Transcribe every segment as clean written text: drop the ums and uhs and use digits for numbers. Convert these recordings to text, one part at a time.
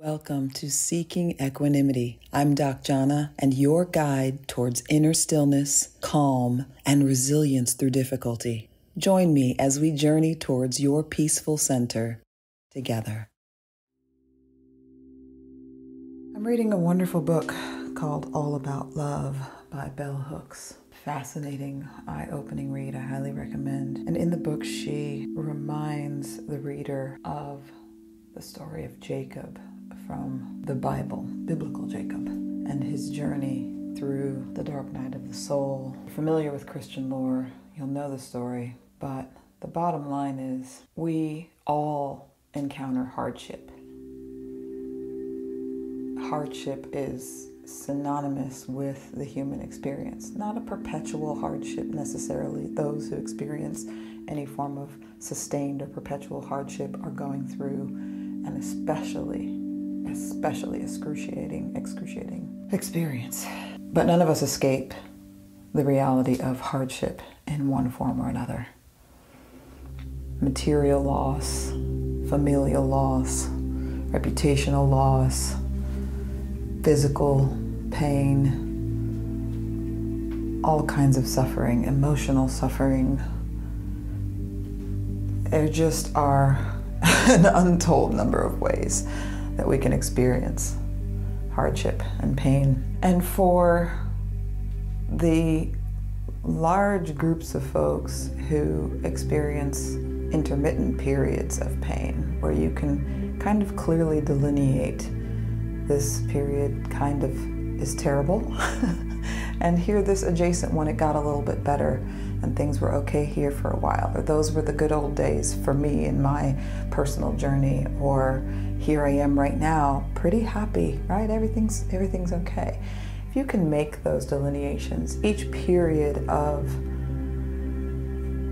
Welcome to Seeking Equanimity. I'm Doc Jana, and your guide towards inner stillness, calm, and resilience through difficulty. Join me as we journey towards your peaceful center together. I'm reading a wonderful book called All About Love by Bell Hooks. Fascinating, eye-opening read. I highly recommend. And in the book, she reminds the reader of the story of Jacob from the Bible, biblical Jacob, and his journey through the dark night of the soul. If you're familiar with Christian lore, you'll know the story, but the bottom line is we all encounter hardship. Hardship is synonymous with the human experience, not a perpetual hardship necessarily. Those who experience any form of sustained or perpetual hardship are going through an especially excruciating experience. But none of us escape the reality of hardship in one form or another. Material loss, familial loss, reputational loss, physical pain, all kinds of suffering, emotional suffering. There just are an untold number of ways that we can experience hardship and pain. And for the large groups of folks who experience intermittent periods of pain, where you can kind of clearly delineate this period kind of is terrible, and here this adjacent one, it got a little bit better and things were okay here for a while, or those were the good old days for me in my personal journey, or here I am right now, pretty happy, right? Everything's okay. If you can make those delineations, each period of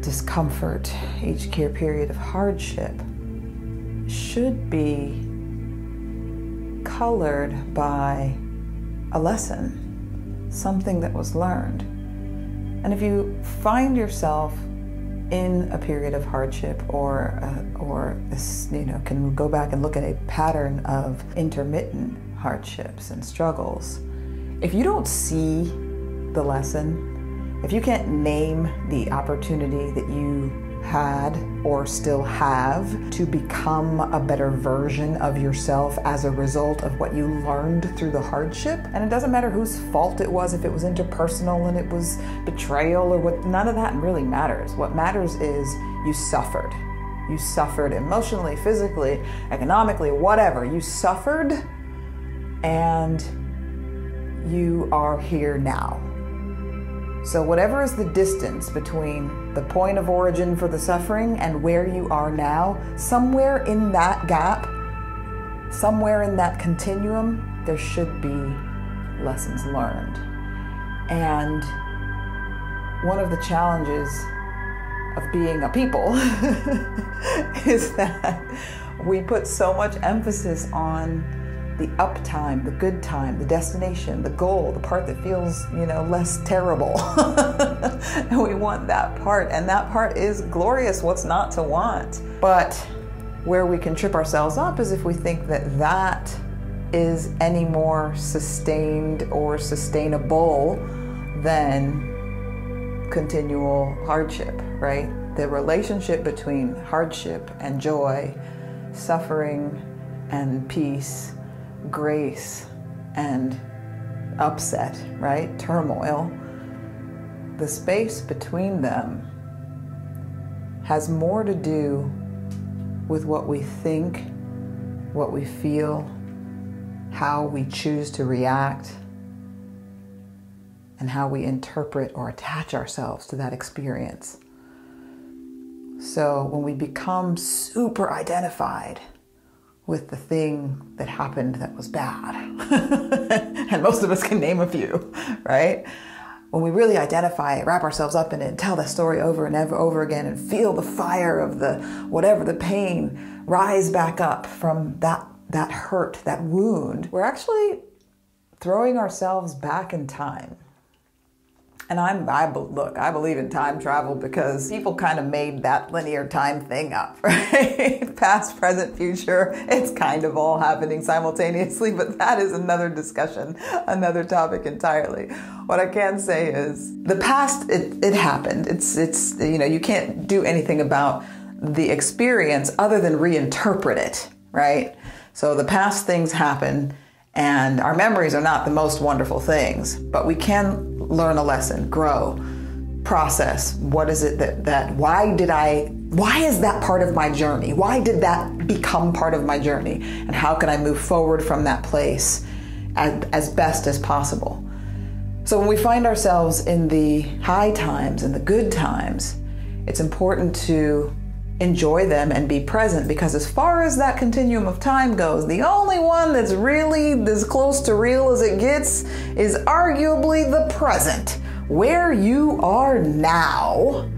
discomfort, each period of hardship should be colored by a lesson, something that was learned. And if you find yourself in a period of hardship or can go back and look at a pattern of intermittent hardships and struggles, if you don't see the lesson, if you can't name the opportunity that you had or still have to become a better version of yourself as a result of what you learned through the hardship. And it doesn't matter whose fault it was, if it was interpersonal and it was betrayal or what, none of that really matters. What matters is you suffered. You suffered emotionally, physically, economically, whatever. You suffered and you are here now. So whatever is the distance between the point of origin for the suffering and where you are now, somewhere in that gap, somewhere in that continuum, there should be lessons learned. And one of the challenges of being a people is that we put so much emphasis on the uptime, the good time, the destination, the goal, the part that feels, less terrible. And we want that part, and that part is glorious. What's not to want? But where we can trip ourselves up is if we think that that is any more sustained or sustainable than continual hardship, right? The relationship between hardship and joy, suffering and peace, grace and upset, right? Turmoil. The space between them has more to do with what we think, what we feel, how we choose to react, and how we interpret or attach ourselves to that experience. So when we become super identified with the thing that happened that was bad, and most of us can name a few, right? When we really identify it, wrap ourselves up in it, and tell that story over and over again, and feel the fire of the pain rise back up from that hurt, that wound, we're actually throwing ourselves back in time. And I believe in time travel because people kind of made that linear time thing up, right? Past, present, future, it's kind of all happening simultaneously, but that is another discussion, another topic entirely. What I can say is the past, it happened. It's you can't do anything about the experience other than reinterpret it, right? So the past things happen, and our memories are not the most wonderful things, but we can learn a lesson, grow, process. What is it why is that part of my journey? Why did that become part of my journey? And how can I move forward from that place as best as possible? So when we find ourselves in the high times and the good times, it's important to enjoy them and be present, because as far as that continuum of time goes, the only one that's really as close to real as it gets is arguably the present, where you are now,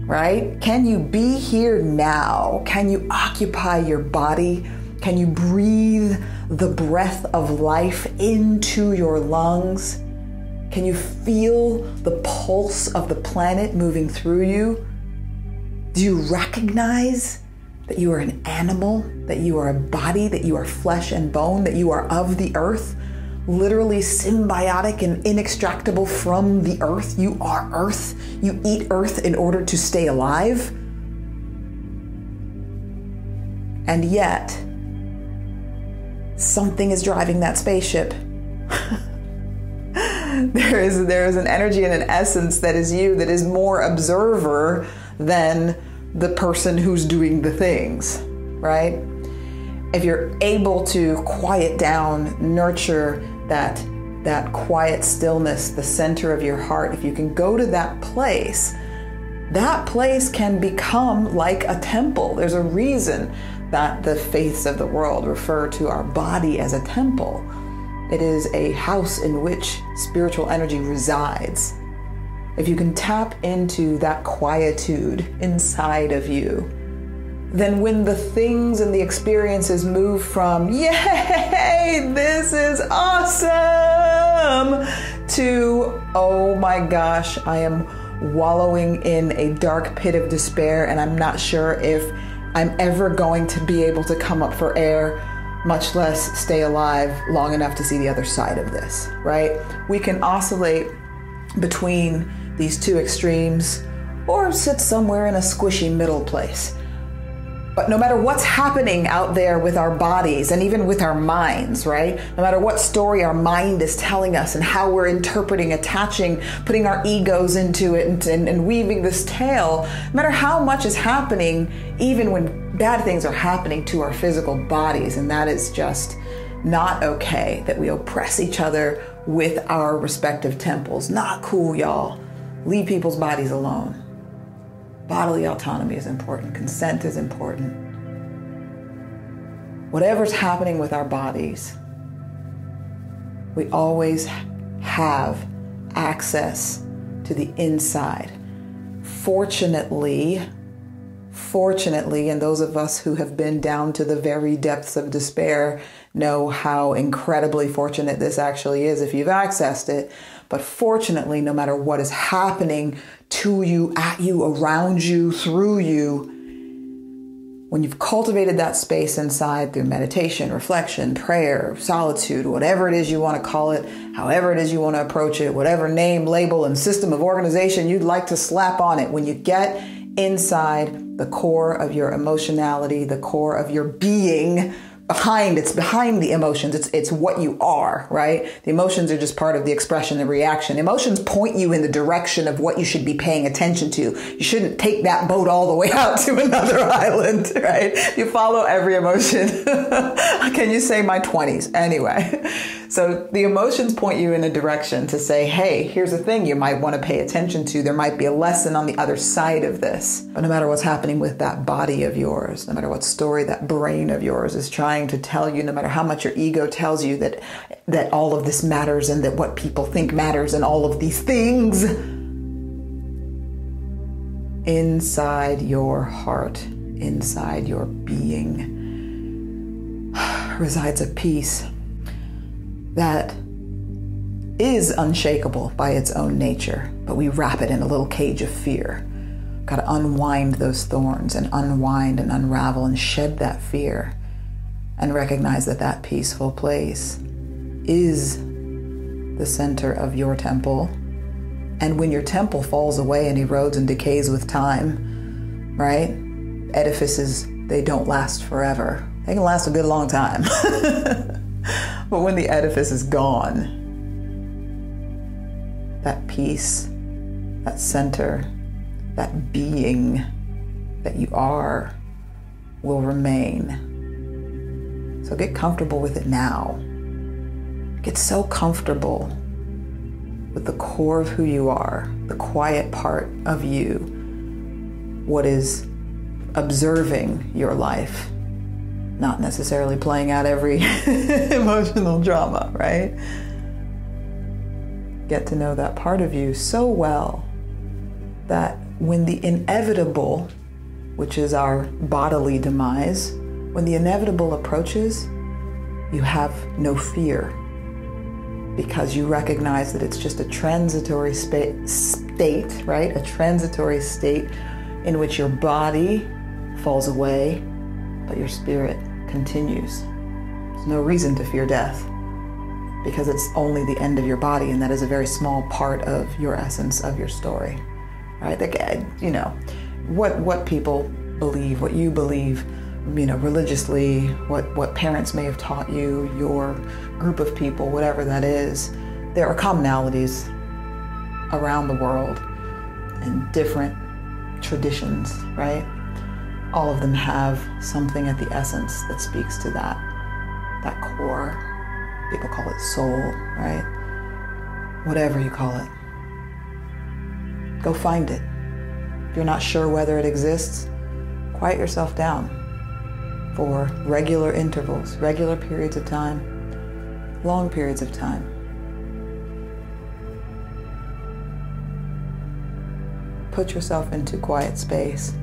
right? Can you be here now? Can you occupy your body? Can you breathe the breath of life into your lungs? Can you feel the pulse of the planet moving through you? Do you recognize that you are an animal, that you are a body, that you are flesh and bone, that you are of the earth, literally symbiotic and inextractable from the earth? You are earth. You eat earth in order to stay alive. And yet, something is driving that spaceship. There is an energy and an essence that is you, that is more observer than the person who's doing the things, right? If you're able to quiet down, nurture that quiet stillness, the center of your heart, if you can go to that place can become like a temple. There's a reason that the faiths of the world refer to our body as a temple. It is a house in which spiritual energy resides. If you can tap into that quietude inside of you, then when the things and the experiences move from, yay, this is awesome, to, oh my gosh, I am wallowing in a dark pit of despair and I'm not sure if I'm ever going to be able to come up for air, much less stay alive long enough to see the other side of this, right? We can oscillate between these two extremes or sit somewhere in a squishy middle place. But no matter what's happening out there with our bodies and even with our minds, right? No matter what story our mind is telling us and how we're interpreting, attaching, putting our egos into it and weaving this tale, no matter how much is happening, even when bad things are happening to our physical bodies, and that is just not okay, that we oppress each other with our respective temples. Not cool, y'all. Leave people's bodies alone. Bodily autonomy is important. Consent is important. Whatever's happening with our bodies, we always have access to the inside. Fortunately, and those of us who have been down to the very depths of despair know how incredibly fortunate this actually is if you've accessed it. But fortunately, no matter what is happening to you, at you, around you, through you, when you've cultivated that space inside through meditation, reflection, prayer, solitude, whatever it is you want to call it, however it is you want to approach it, whatever name, label, and system of organization you'd like to slap on it, when you get inside the core of your emotionality, the core of your being, it's behind the emotions. It's what you are, right? The emotions are just part of the expression and reaction. Emotions point you in the direction of what you should be paying attention to. You shouldn't take that boat all the way out to another island, right? You follow every emotion. Can you say my 20s? Anyway, so the emotions point you in a direction to say, hey, here's a thing you might want to pay attention to. There might be a lesson on the other side of this. But no matter what's happening with that body of yours, no matter what story that brain of yours is trying to tell you, no matter how much your ego tells you that all of this matters and that what people think matters and all of these things, inside your heart, inside your being, resides a peace that is unshakable by its own nature, but we wrap it in a little cage of fear. Got to unwind those thorns and unwind and unravel and shed that fear and recognize that that peaceful place is the center of your temple. And when your temple falls away and erodes and decays with time, right? Edifices, they don't last forever. They can last a good long time. But when the edifice is gone, that peace, that center, that being that you are will remain. So get comfortable with it now. Get so comfortable with the core of who you are, the quiet part of you, what is observing your life, not necessarily playing out every emotional drama, right? Get to know that part of you so well that when the inevitable, which is our bodily demise, when the inevitable approaches, you have no fear because you recognize that it's just a transitory state, right? A transitory state in which your body falls away, but your spirit continues. There's no reason to fear death because it's only the end of your body, and that is a very small part of your essence, of your story, right? You know, what people believe, what you believe, you know, religiously, what parents may have taught you, your group of people, whatever that is, there are commonalities around the world and different traditions, right? All of them have something at the essence that speaks to that core. People call it soul, right? Whatever you call it. Go find it. If you're not sure whether it exists, quiet yourself down for regular intervals, regular periods of time, long periods of time. Put yourself into quiet space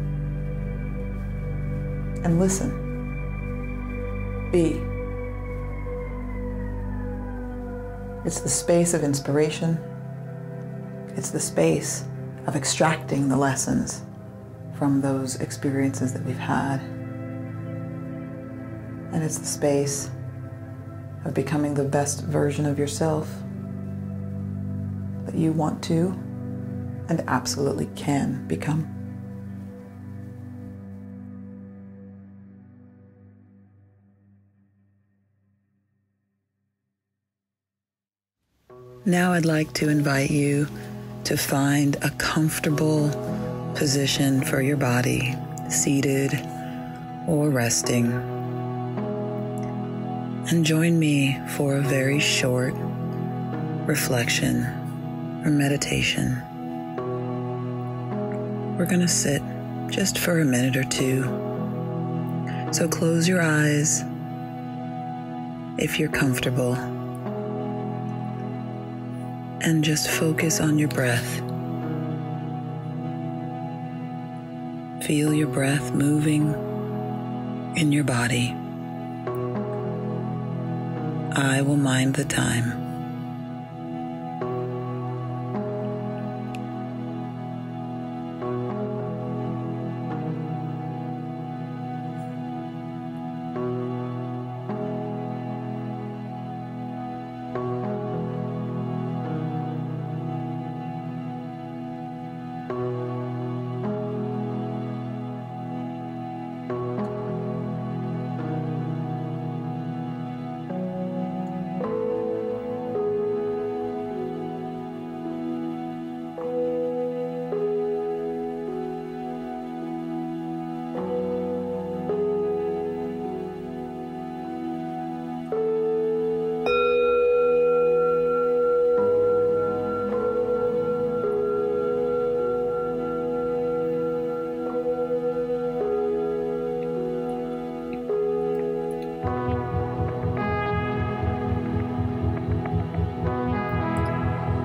and listen. Be. It's the space of inspiration. It's the space of extracting the lessons from those experiences that we've had. And it's the space of becoming the best version of yourself that you want to and absolutely can become. Now I'd like to invite you to find a comfortable position for your body, seated or resting. And join me for a very short reflection or meditation. We're going to sit just for a minute or two. So close your eyes if you're comfortable and just focus on your breath. Feel your breath moving in your body. I will mind the time.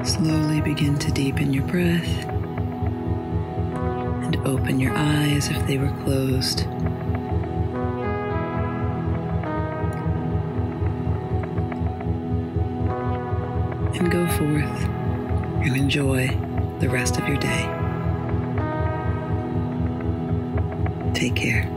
Slowly begin to deepen your breath and open your eyes if they were closed. and go forth and enjoy the rest of your day. Take care.